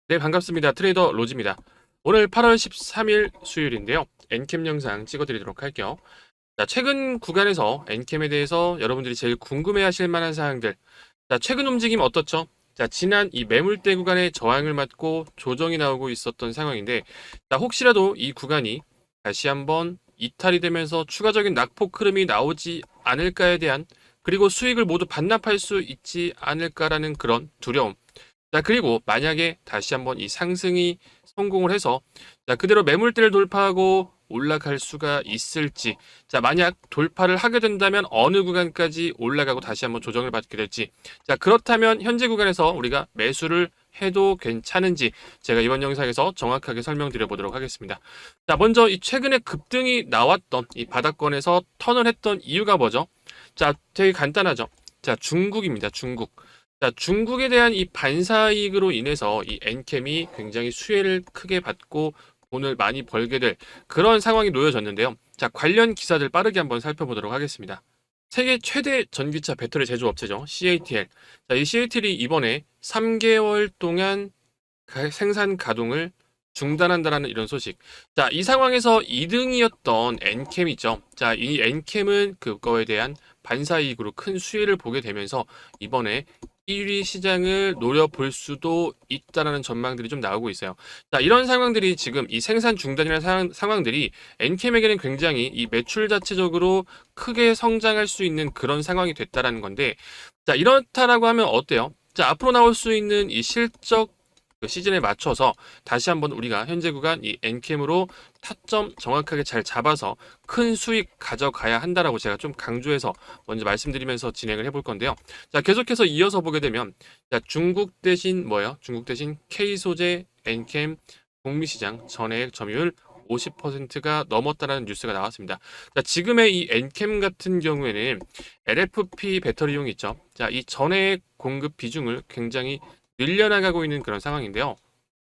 네, 반갑습니다. 트레이더 로즈입니다. 오늘 8월 13일 수요일인데요. 엔캠 영상 찍어드리도록 할게요. 자, 최근 구간에서 엔캠에 대해서 여러분들이 제일 궁금해하실 만한 사항들. 자, 최근 움직임 어떻죠? 자, 지난 이 매물대 구간에 저항을 맞고 조정이 나오고 있었던 상황인데, 자, 혹시라도 이 구간이 다시 한번 이탈이 되면서 추가적인 낙폭 흐름이 나오지 않을까에 대한, 그리고 수익을 모두 반납할 수 있지 않을까라는 그런 두려움. 자, 그리고 만약에 다시 한번 이 상승이 성공을 해서 자, 그대로 매물대를 돌파하고 올라갈 수가 있을지, 자, 만약 돌파를 하게 된다면 어느 구간까지 올라가고 다시 한번 조정을 받게 될지, 자, 그렇다면 현재 구간에서 우리가 매수를 해도 괜찮은지 제가 이번 영상에서 정확하게 설명드려 보도록 하겠습니다. 자, 먼저 이 최근에 급등이 나왔던 이 바닥권에서 턴을 했던 이유가 뭐죠? 자, 되게 간단하죠. 자, 중국입니다. 중국. 자, 중국에 대한 이 반사이익으로 인해서 이 엔캠이 굉장히 수혜를 크게 받고 돈을 많이 벌게 될 그런 상황이 놓여졌는데요. 자, 관련 기사들 빠르게 한번 살펴보도록 하겠습니다. 세계 최대 전기차 배터리 제조업체죠. CATL. 자, 이 CATL이 이번에 3개월 동안 생산 가동을 중단한다라는 이런 소식. 자, 이 상황에서 2등이었던 엔캠이죠. 자, 이 엔캠은 그거에 대한 반사이익으로 큰 수혜를 보게 되면서 이번에 1위 시장을 노려볼 수도 있다라는 전망들이 좀 나오고 있어요. 자, 이런 상황들이 지금 이 생산 중단이라는 상황들이 엔캠에게는 굉장히 이 매출 자체적으로 크게 성장할 수 있는 그런 상황이 됐다라는 건데, 자, 이렇다라고 하면 어때요? 자, 앞으로 나올 수 있는 이 실적 그 시즌에 맞춰서 다시 한번 우리가 현재 구간 이 엔캠으로 타점 정확하게 잘 잡아서 큰 수익 가져가야 한다라고 제가 좀 강조해서 먼저 말씀드리면서 진행을 해볼 건데요. 자, 계속해서 이어서 보게 되면 자, 중국 대신 뭐예요? 중국 대신 K 소재 엔캠 북미 시장 전해액 점유율 50%가 넘었다는 뉴스가 나왔습니다. 자, 지금의 이 엔캠 같은 경우에는 LFP 배터리용 있죠. 자, 이 전해액 공급 비중을 굉장히 늘려나가고 있는 그런 상황인데요.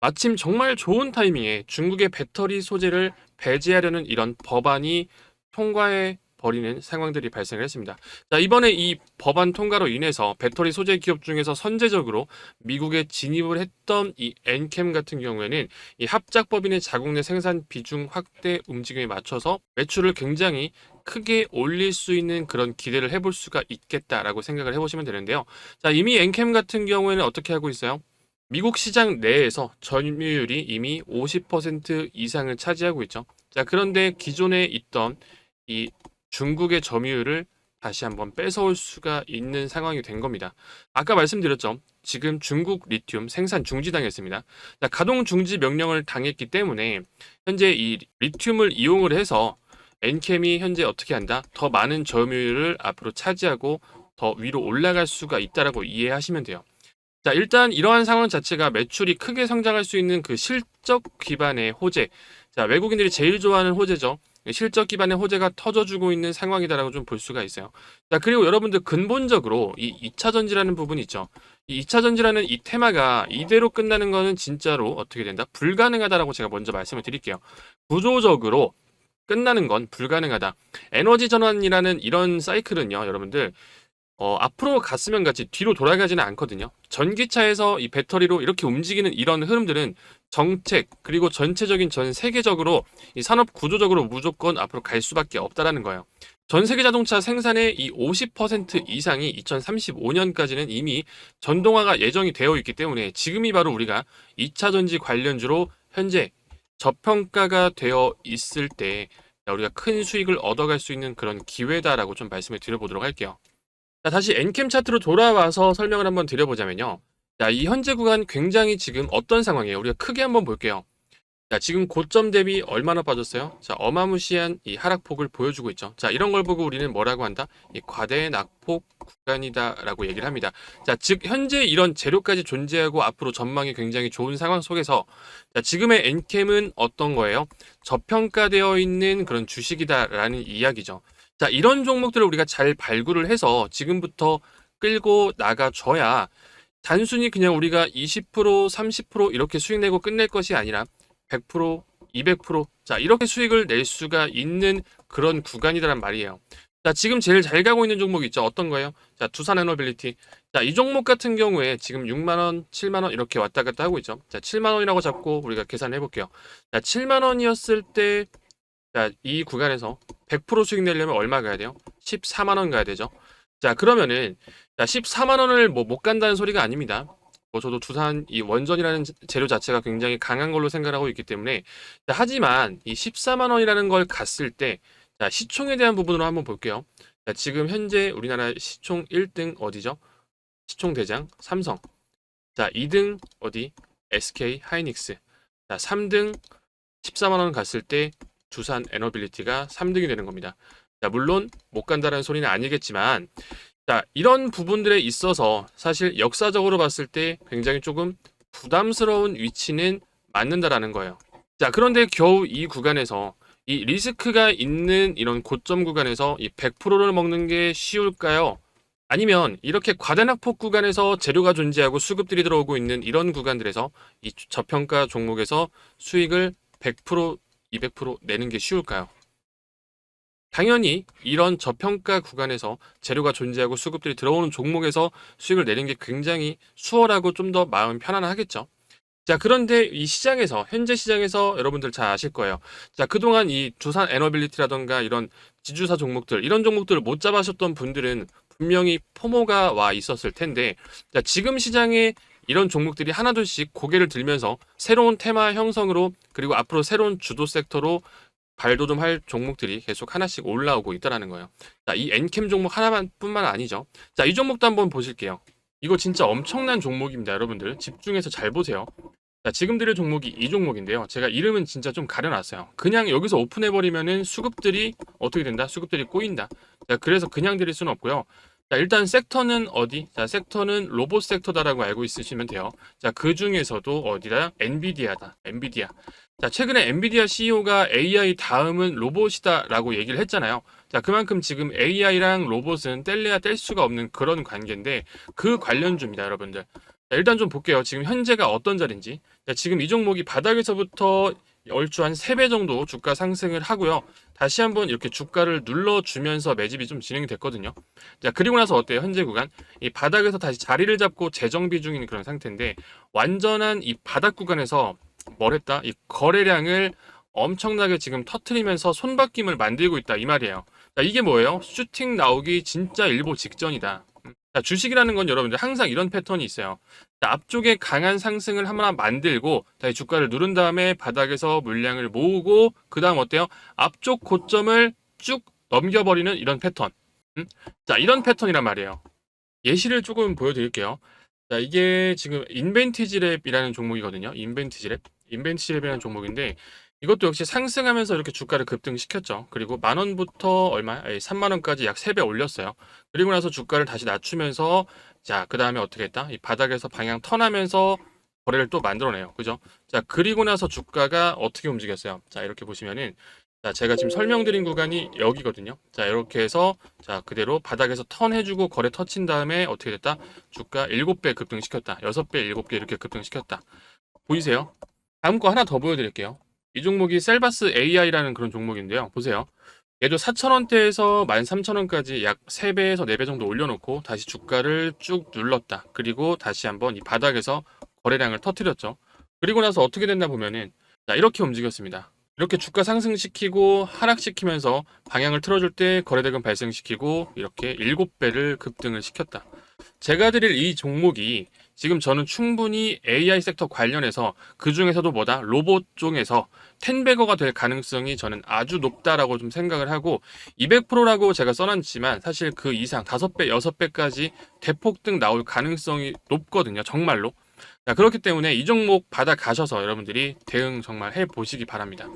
마침 정말 좋은 타이밍에 중국의 배터리 소재를 배제하려는 이런 법안이 통과해 버리는 상황들이 발생을 했습니다. 자, 이번에 이 법안 통과로 인해서 배터리 소재 기업 중에서 선제적으로 미국에 진입을 했던 이 엔캠 같은 경우에는 이 합작법인의 자국 내 생산 비중 확대 움직임에 맞춰서 매출을 굉장히 크게 올릴 수 있는 그런 기대를 해볼 수가 있겠다라고 생각을 해보시면 되는데요. 자, 이미 엔캠 같은 경우에는 어떻게 하고 있어요? 미국 시장 내에서 점유율이 이미 50% 이상을 차지하고 있죠. 자, 그런데 기존에 있던 이 중국의 점유율을 다시 한번 뺏어올 수가 있는 상황이 된 겁니다. 아까 말씀드렸죠. 지금 중국 리튬 생산 중지당했습니다. 자, 가동 중지 명령을 당했기 때문에 현재 이 리튬을 이용을 해서 엔캠이 현재 어떻게 한다? 더 많은 점유율을 앞으로 차지하고 더 위로 올라갈 수가 있다라고 이해하시면 돼요. 자, 일단 이러한 상황 자체가 매출이 크게 성장할 수 있는 그 실적 기반의 호재. 자, 외국인들이 제일 좋아하는 호재죠. 실적 기반의 호재가 터져주고 있는 상황이다라고 좀 볼 수가 있어요. 자, 그리고 여러분들 근본적으로 이 2차 전지라는 부분이 있죠. 이 2차 전지라는 이 테마가 이대로 끝나는 거는 진짜로 어떻게 된다? 불가능하다라고 제가 먼저 말씀을 드릴게요. 구조적으로 끝나는 건 불가능하다. 에너지 전환이라는 이런 사이클은요, 여러분들 앞으로 갔으면 갔지 뒤로 돌아가지는 않거든요. 전기차에서 이 배터리로 이렇게 움직이는 이런 흐름들은 정책 그리고 전체적인 전 세계적으로 이 산업 구조적으로 무조건 앞으로 갈 수밖에 없다라는 거예요. 전 세계 자동차 생산의 이 50% 이상이 2035년까지는 이미 전동화가 예정이 되어 있기 때문에 지금이 바로 우리가 2차 전지 관련주로 현재 저평가가 되어 있을 때 우리가 큰 수익을 얻어갈 수 있는 그런 기회다라고 좀 말씀을 드려보도록 할게요. 자, 다시 엔캠 차트로 돌아와서 설명을 한번 드려보자면요. 자, 이 현재 구간 굉장히 지금 어떤 상황이에요? 우리가 크게 한번 볼게요. 자, 지금 고점 대비 얼마나 빠졌어요? 자, 어마무시한 이 하락폭을 보여주고 있죠. 자, 이런 걸 보고 우리는 뭐라고 한다? 이 과대 낙폭 구간이다라고 얘기를 합니다. 자, 즉 현재 이런 재료까지 존재하고 앞으로 전망이 굉장히 좋은 상황 속에서 자, 지금의 엔캠은 어떤 거예요? 저평가되어 있는 그런 주식이다라는 이야기죠. 자, 이런 종목들을 우리가 잘 발굴을 해서 지금부터 끌고 나가줘야 단순히 그냥 우리가 20%, 30% 이렇게 수익 내고 끝낼 것이 아니라 100%, 200%, 자, 이렇게 수익을 낼 수가 있는 그런 구간이란 말이에요. 자, 지금 제일 잘 가고 있는 종목이 있죠. 어떤 거예요? 자, 두산 에너빌리티. 자, 이 종목 같은 경우에 지금 6만 원, 7만 원 이렇게 왔다 갔다 하고 있죠. 자, 7만 원이라고 잡고 우리가 계산해 볼게요. 자, 7만 원이었을 때 자, 이 구간에서 100% 수익 내려면 얼마 가야 돼요? 14만 원 가야 되죠. 자, 그러면은 자, 14만 원을 뭐 못 간다는 소리가 아닙니다. 뭐 저도 두산 이 원전이라는 재료 자체가 굉장히 강한 걸로 생각하고 있기 때문에 자, 하지만 이 14만 원이라는 걸 갔을 때 자, 시총에 대한 부분으로 한번 볼게요. 자, 지금 현재 우리나라 시총 1등 어디죠? 시총 대장 삼성. 자, 2등 어디? SK 하이닉스. 자, 3등 14만 원 갔을 때 두산 에너빌리티가 3등이 되는 겁니다. 자, 물론 못 간다는 소리는 아니겠지만 자, 이런 부분들에 있어서 사실 역사적으로 봤을 때 굉장히 조금 부담스러운 위치는 맞는다라는 거예요. 자, 그런데 겨우 이 구간에서 이 리스크가 있는 이런 고점 구간에서 이 100%를 먹는 게 쉬울까요? 아니면 이렇게 과대낙폭 구간에서 재료가 존재하고 수급들이 들어오고 있는 이런 구간들에서 이 저평가 종목에서 수익을 100%, 200% 내는 게 쉬울까요? 당연히 이런 저평가 구간에서 재료가 존재하고 수급들이 들어오는 종목에서 수익을 내는 게 굉장히 수월하고 좀 더 마음 편안하겠죠. 자, 그런데 이 시장에서, 현재 시장에서 여러분들 잘 아실 거예요. 자, 그동안 이 두산 에너빌리티라던가 이런 지주사 종목들, 이런 종목들을 못 잡으셨던 분들은 분명히 포모가 와 있었을 텐데, 자, 지금 시장에 이런 종목들이 하나둘씩 고개를 들면서 새로운 테마 형성으로 그리고 앞으로 새로운 주도 섹터로 발돋움할 종목들이 계속 하나씩 올라오고 있다라는 거예요. 자, 이 엔캠 종목 하나만 뿐만 아니죠. 자, 이 종목도 한번 보실게요. 이거 진짜 엄청난 종목입니다, 여러분들. 집중해서 잘 보세요. 자, 지금 드릴 종목이 이 종목인데요. 제가 이름은 진짜 좀 가려놨어요. 그냥 여기서 오픈해버리면은 수급들이 어떻게 된다? 수급들이 꼬인다. 자, 그래서 그냥 드릴 수는 없고요. 자, 일단 섹터는 어디? 자, 섹터는 로봇 섹터다라고 알고 있으시면 돼요. 자, 그 중에서도 어디다? 엔비디아다. 엔비디아. 자, 최근에 엔비디아 CEO가 AI 다음은 로봇이다라고 얘기를 했잖아요. 자, 그만큼 지금 AI랑 로봇은 뗄래야 뗄 수가 없는 그런 관계인데 그 관련주입니다, 여러분들. 자, 일단 좀 볼게요. 지금 현재가 어떤 자리인지. 자, 지금 이 종목이 바닥에서부터 얼추 한 3배 정도 주가 상승을 하고요. 다시 한번 이렇게 주가를 눌러주면서 매집이 좀 진행이 됐거든요. 자, 그리고 나서 어때요? 현재 구간. 이 바닥에서 다시 자리를 잡고 재정비 중인 그런 상태인데 완전한 이 바닥 구간에서 뭘 했다? 이 거래량을 엄청나게 지금 터트리면서 손바뀜을 만들고 있다 이 말이에요. 자, 이게 뭐예요? 슈팅 나오기 진짜 일보 직전이다. 자, 주식이라는 건 여러분들 항상 이런 패턴이 있어요. 자, 앞쪽에 강한 상승을 하나 만들고 다시 주가를 누른 다음에 바닥에서 물량을 모으고 그 다음 어때요? 앞쪽 고점을 쭉 넘겨버리는 이런 패턴. 자, 이런 패턴이란 말이에요. 예시를 조금 보여드릴게요. 자, 이게 지금 인벤티지랩이라는 종목이거든요. 인벤티지랩이라는 종목인데 이것도 역시 상승하면서 이렇게 주가를 급등시켰죠. 그리고 만 원부터 얼마? 3만 원까지 약 3배 올렸어요. 그리고 나서 주가를 다시 낮추면서 자, 그 다음에 어떻게 했다? 이 바닥에서 방향 턴하면서 거래를 또 만들어내요. 그죠? 자, 그리고 나서 주가가 어떻게 움직였어요? 자, 이렇게 보시면은 자, 제가 지금 설명드린 구간이 여기거든요. 자, 이렇게 해서 자, 그대로 바닥에서 턴해주고 거래 터친 다음에 어떻게 됐다? 주가 7배 급등시켰다. 6배, 7배 이렇게 급등시켰다. 보이세요? 다음 거 하나 더 보여드릴게요. 이 종목이 셀바스 AI라는 그런 종목인데요. 보세요. 얘도 4,000원대에서 13,000원까지 약 3배에서 4배 정도 올려놓고 다시 주가를 쭉 눌렀다. 그리고 다시 한번 이 바닥에서 거래량을 터뜨렸죠. 그리고 나서 어떻게 됐나 보면은 자, 이렇게 움직였습니다. 이렇게 주가 상승시키고 하락시키면서 방향을 틀어줄 때 거래대금 발생시키고 이렇게 7배를 급등을 시켰다. 제가 드릴 이 종목이 지금 저는 충분히 AI 섹터 관련해서 그 중에서도 뭐다? 로봇 쪽에서 10배거가 될 가능성이 저는 아주 높다라고 좀 생각을 하고 200%라고 제가 써놨지만 사실 그 이상 5배, 6배까지 대폭등 나올 가능성이 높거든요. 정말로. 자, 그렇기 때문에 이 종목 받아가셔서 여러분들이 대응 정말 해보시기 바랍니다.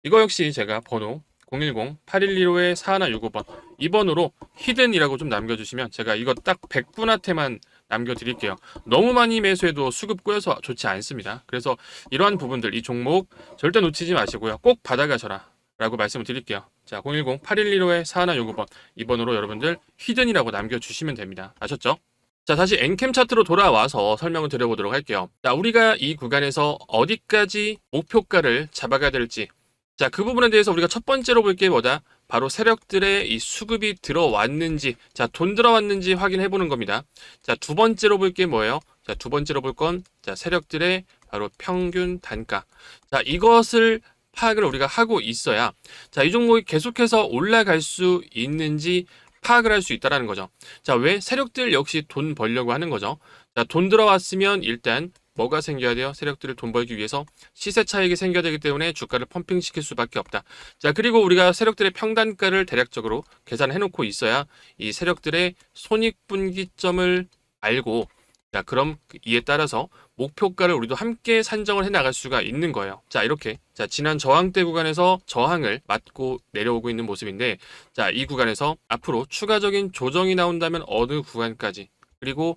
이거 역시 제가 번호 010-8115-4165번 2번으로 히든이라고 좀 남겨주시면 제가 이거 딱 100분한테만 남겨드릴게요. 너무 많이 매수해도 수급 꼬여서 좋지 않습니다. 그래서 이러한 부분들 이 종목 절대 놓치지 마시고요. 꼭 받아가셔라 라고 말씀을 드릴게요. 자, 010-8115-4165번 2번으로 여러분들 히든이라고 남겨주시면 됩니다. 아셨죠? 자, 다시 엔캠 차트로 돌아와서 설명을 드려보도록 할게요. 자, 우리가 이 구간에서 어디까지 목표가를 잡아가야 될지 자, 그 부분에 대해서 우리가 첫 번째로 볼 게 뭐다? 바로 세력들의 이 수급이 들어왔는지, 자, 돈 들어왔는지 확인해 보는 겁니다. 자, 두 번째로 볼 게 뭐예요? 자, 두 번째로 볼 건, 자, 세력들의 바로 평균 단가. 자, 이것을 파악을 우리가 하고 있어야, 자, 이 종목이 계속해서 올라갈 수 있는지 파악을 할 수 있다라는 거죠. 자, 왜? 세력들 역시 돈 벌려고 하는 거죠. 자, 돈 들어왔으면 일단 뭐가 생겨야 돼요? 세력들을 돈 벌기 위해서 시세 차익이 생겨야 되기 때문에 주가를 펌핑시킬 수밖에 없다. 자, 그리고 우리가 세력들의 평단가를 대략적으로 계산해 놓고 있어야 이 세력들의 손익분기점을 알고, 자, 그럼 이에 따라서 목표가를 우리도 함께 산정을 해 나갈 수가 있는 거예요. 자, 이렇게. 자, 지난 저항대 구간에서 저항을 맞고 내려오고 있는 모습인데, 자, 이 구간에서 앞으로 추가적인 조정이 나온다면 어느 구간까지, 그리고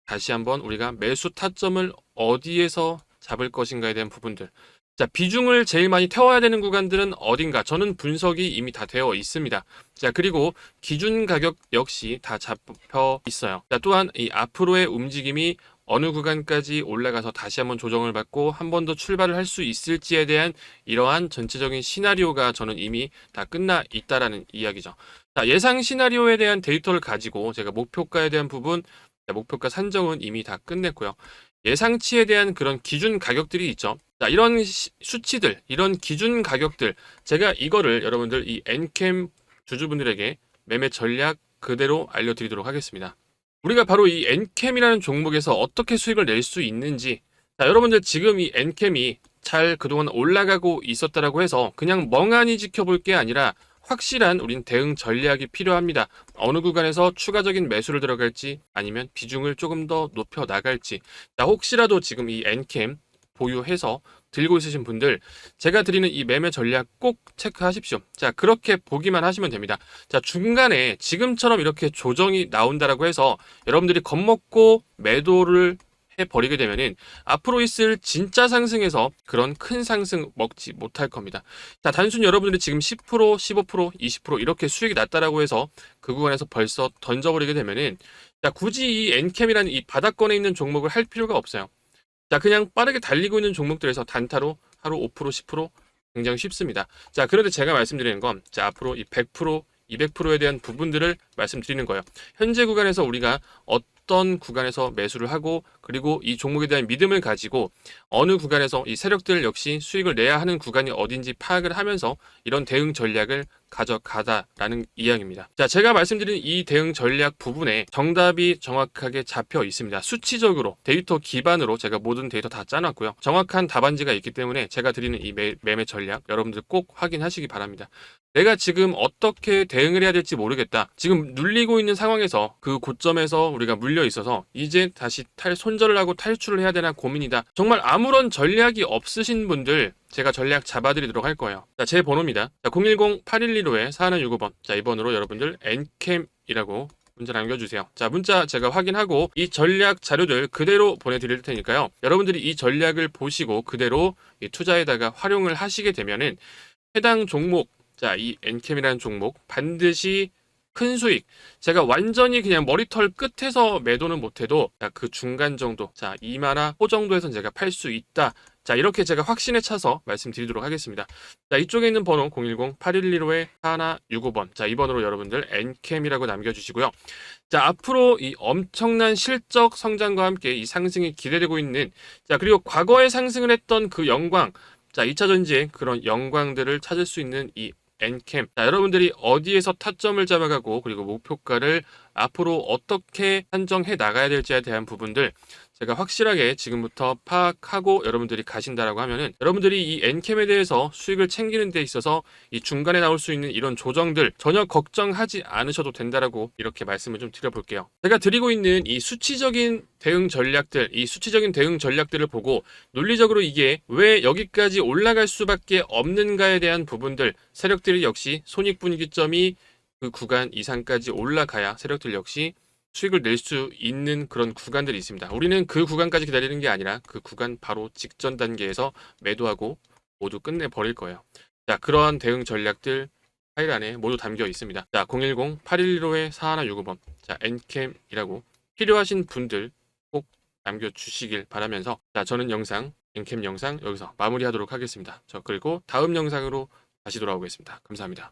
다시 한번 우리가 매수 타점을 어디에서 잡을 것인가에 대한 부분들. 자, 비중을 제일 많이 태워야 되는 구간들은 어딘가? 저는 분석이 이미 다 되어 있습니다. 자, 그리고 기준 가격 역시 다 잡혀 있어요. 자, 또한 이 앞으로의 움직임이 어느 구간까지 올라가서 다시 한번 조정을 받고 한 번 더 출발을 할 수 있을지에 대한 이러한 전체적인 시나리오가 저는 이미 다 끝나 있다라는 이야기죠. 자, 예상 시나리오에 대한 데이터를 가지고 제가 목표가에 대한 부분, 목표가 산정은 이미 다 끝냈고요. 예상치에 대한 그런 기준 가격들이 있죠. 자, 이런 수치들, 이런 기준 가격들, 제가 이거를 여러분들 이 엔캠 주주분들에게 매매 전략 그대로 알려드리도록 하겠습니다. 우리가 바로 이 엔캠이라는 종목에서 어떻게 수익을 낼 수 있는지, 자, 여러분들 지금 이 엔캠이 잘 그동안 올라가고 있었다라고 해서 그냥 멍하니 지켜볼 게 아니라 확실한 우린 대응 전략이 필요합니다. 어느 구간에서 추가적인 매수를 들어갈지 아니면 비중을 조금 더 높여 나갈지. 자, 혹시라도 지금 이 엔캠 보유해서 들고 있으신 분들, 제가 드리는 이 매매 전략 꼭 체크하십시오. 자, 그렇게 보기만 하시면 됩니다. 자, 중간에 지금처럼 이렇게 조정이 나온다라고 해서 여러분들이 겁먹고 매도를 해버리게 되면은 앞으로 있을 진짜 상승에서 그런 큰 상승 먹지 못할 겁니다. 자, 단순히 여러분들이 지금 10%, 15%, 20% 이렇게 수익이 났다라고 해서 그 구간에서 벌써 던져버리게 되면은, 자, 굳이 이 엔캠이라는 이 바닥권에 있는 종목을 할 필요가 없어요. 자, 그냥 빠르게 달리고 있는 종목들에서 단타로 하루 5%, 10% 굉장히 쉽습니다. 자, 그런데 제가 말씀드리는 건, 자, 앞으로 이 100%, 200%에 대한 부분들을 말씀드리는 거예요. 현재 구간에서 우리가 어떤 구간에서 매수를 하고, 그리고 이 종목에 대한 믿음을 가지고 어느 구간에서 이 세력들 역시 수익을 내야 하는 구간이 어딘지 파악을 하면서 이런 대응 전략을 가져가다라는 이야기입니다. 자, 제가 말씀드린 이 대응 전략 부분에 정답이 정확하게 잡혀 있습니다. 수치적으로 데이터 기반으로 제가 모든 데이터 다 짜놨고요. 정확한 답안지가 있기 때문에 제가 드리는 이 매매 전략 여러분들 꼭 확인하시기 바랍니다. 내가 지금 어떻게 대응을 해야 될지 모르겠다. 지금 눌리고 있는 상황에서 그 고점에서 우리가 물려 있어서 이제 다시 손절을 하고 탈출을 해야 되나 고민이다. 정말 아무런 전략이 없으신 분들 제가 전략 잡아드리도록 할 거예요. 자, 제 번호입니다. 자, 010-8115-4165번. 자, 이 번호로 여러분들 엔캠이라고 문자 남겨주세요. 자, 문자 제가 확인하고 이 전략 자료들 그대로 보내드릴 테니까요. 여러분들이 이 전략을 보시고 그대로 이 투자에다가 활용을 하시게 되면은 해당 종목, 자, 이 엔캠이라는 종목 반드시 큰 수익, 제가 완전히 그냥 머리털 끝에서 매도는 못해도 그 중간 정도, 자, 2만화 호 정도에선 제가 팔 수 있다. 자, 이렇게 제가 확신에 차서 말씀드리도록 하겠습니다. 자, 이쪽에 있는 번호 010-8115-4165번. 자, 이 번호로 여러분들 엔캠이라고 남겨주시고요. 자, 앞으로 이 엄청난 실적 성장과 함께 이 상승이 기대되고 있는, 자, 그리고 과거에 상승을 했던 그 영광, 자, 2차 전지의 그런 영광들을 찾을 수 있는 이 엔캠. 자, 여러분들이 어디에서 타점을 잡아가고 그리고 목표가를 앞으로 어떻게 산정해 나가야 될지에 대한 부분들 제가 확실하게 지금부터 파악하고 여러분들이 가신다라고 하면은 여러분들이 이 엔캠에 대해서 수익을 챙기는 데 있어서 이 중간에 나올 수 있는 이런 조정들 전혀 걱정하지 않으셔도 된다라고 이렇게 말씀을 좀 드려볼게요. 제가 드리고 있는 이 수치적인 대응 전략들, 이 수치적인 대응 전략들을 보고 논리적으로 이게 왜 여기까지 올라갈 수밖에 없는가에 대한 부분들, 세력들이 역시 손익분기점이 그 구간 이상까지 올라가야 세력들 역시 수익을 낼 수 있는 그런 구간들이 있습니다. 우리는 그 구간까지 기다리는 게 아니라 그 구간 바로 직전 단계에서 매도하고 모두 끝내버릴 거예요. 자, 그러한 대응 전략들 파일 안에 모두 담겨 있습니다. 자, 010-8115-4165번. 자, 엔캠이라고 필요하신 분들 꼭 남겨주시길 바라면서, 자, 저는 영상 엔캠 영상 여기서 마무리하도록 하겠습니다. 저 그리고 다음 영상으로 다시 돌아오겠습니다. 감사합니다.